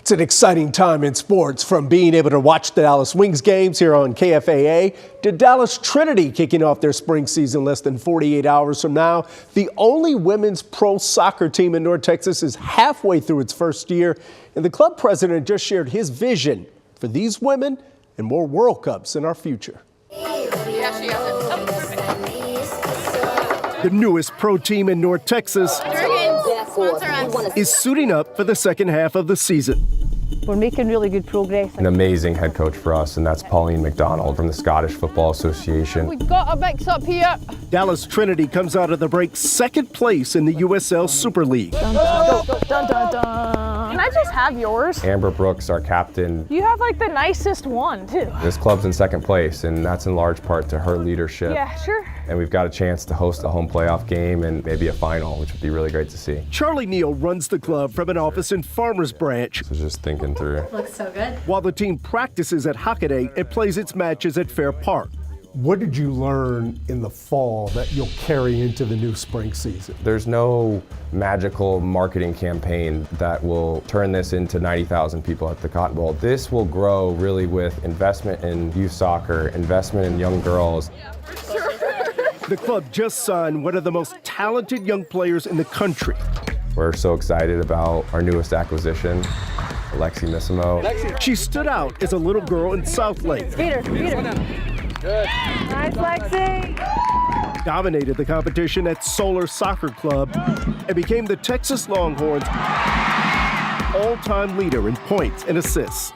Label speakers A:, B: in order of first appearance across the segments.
A: It's an exciting time in sports, from being able to watch the Dallas Wings games here on KFAA to Dallas Trinity kicking off their spring season less than 48 hours from now. The only women's pro soccer team in North Texas is halfway through its first year, and the club president just shared his vision for these women and more World Cups in our future. The newest pro team in North Texas is suiting up for the second half of the season.
B: We're making really good progress.
C: An amazing head coach for us, and that's Pauline McDonald from the Scottish Football Association.
B: We've got a mix up here.
A: Dallas Trinity comes out of the break second place in the USL Super League.
B: Dun, dun, dun, dun, dun. Can I just have yours?
C: Amber Brooks, our captain.
B: You have like the nicest one too.
C: This club's in second place, and that's in large part to her leadership.
B: Yeah, sure.
C: And we've got a chance to host a home playoff game and maybe a final, which would be really great to see.
A: Charlie Neal runs the club from an office in Farmers Branch.
C: So just thinking through.
D: Looks so good.
A: While the team practices at Hockaday and plays its matches at Fair Park. What did you learn in the fall that you'll carry into the new spring season?
C: There's no magical marketing campaign that will turn this into 90,000 people at the Cotton Bowl. This will grow really with investment in youth soccer, investment in young girls.
A: The club just signed one of the most talented young players in the country.
C: We're so excited about our newest acquisition, Lexi Missimo.
A: She stood out as a little girl in South Lake.
B: Beat her. Good. Nice, Lexi.
A: Dominated the competition at Solar Soccer Club and became the Texas Longhorns' all-time leader in points and assists.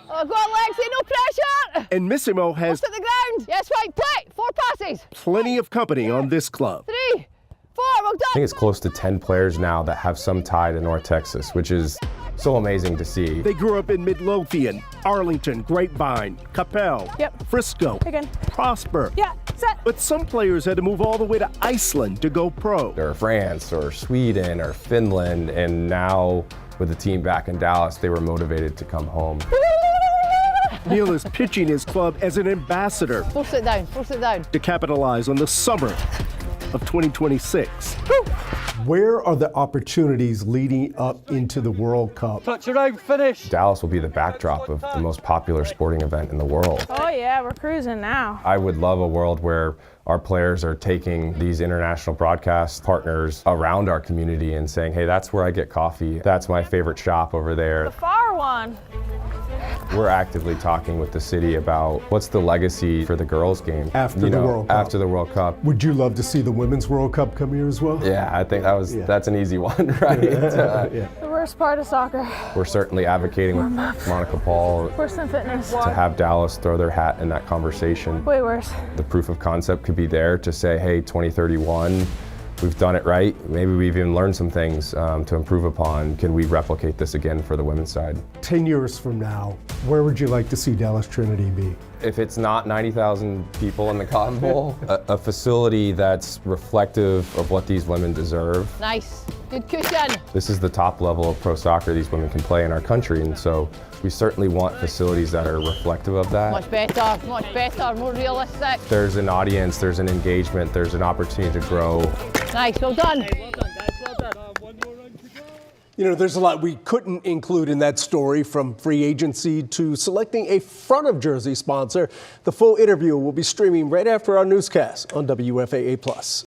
B: Oh, go on, Lexi, no pressure.
A: And Missimo has
B: At the ground. Yes, right, play. 4 passes.
A: plenty of company on this club.
B: 3, 4, well done.
C: I think it's close to 10 players now that have some tie to North Texas, which is so amazing to see.
A: They grew up in Midlothian, Arlington, Grapevine, Capel, Frisco,
B: Again.
A: Prosper.
B: Yeah, set.
A: But some players had to move all the way to Iceland to go pro.
C: Or France or Sweden or Finland, and now with the team back in Dallas, they were motivated to come home.
A: Neal is pitching his club as an ambassador
B: Force it down.
A: to capitalize on the summer of 2026. Where are the opportunities leading up into the World Cup?
E: Touch it out, finish.
C: Dallas will be the backdrop of the most popular sporting event in the world.
B: Oh yeah, we're cruising now.
C: I would love a world where our players are taking these international broadcast partners around our community and saying, hey, that's where I get coffee. That's my favorite shop over there.
B: The far one.
C: We're actively talking with the city about what's the legacy for the girls' game
A: After the World Cup.
C: After the World Cup.
A: Would you love to see the Women's World Cup come here as well?
C: Yeah, I think that's an easy one, right?
B: The worst part of soccer.
C: We're certainly advocating with Monica Paul
B: Worse than fitness.
C: to have Dallas throw their hat in that conversation.
B: Way worse.
C: The proof of concept could be there to say, hey, 2031, we've done it right. Maybe we've even learned some things to improve upon. Can we replicate this again for the women's side?
A: 10 years from now, where would you like to see Dallas Trinity be?
C: If it's not 90,000 people in the Cotton Bowl, a facility that's reflective of what these women deserve.
B: Nice. Good cushion.
C: This is the top level of pro soccer these women can play in our country, and so we certainly want facilities that are reflective of that.
B: Much better, more realistic.
C: There's an audience, there's an engagement, there's an opportunity to grow.
B: Nice, well done.
A: You know, there's a lot we couldn't include in that story, from free agency to selecting a front of jersey sponsor. The full interview will be streaming right after our newscast on WFAA+.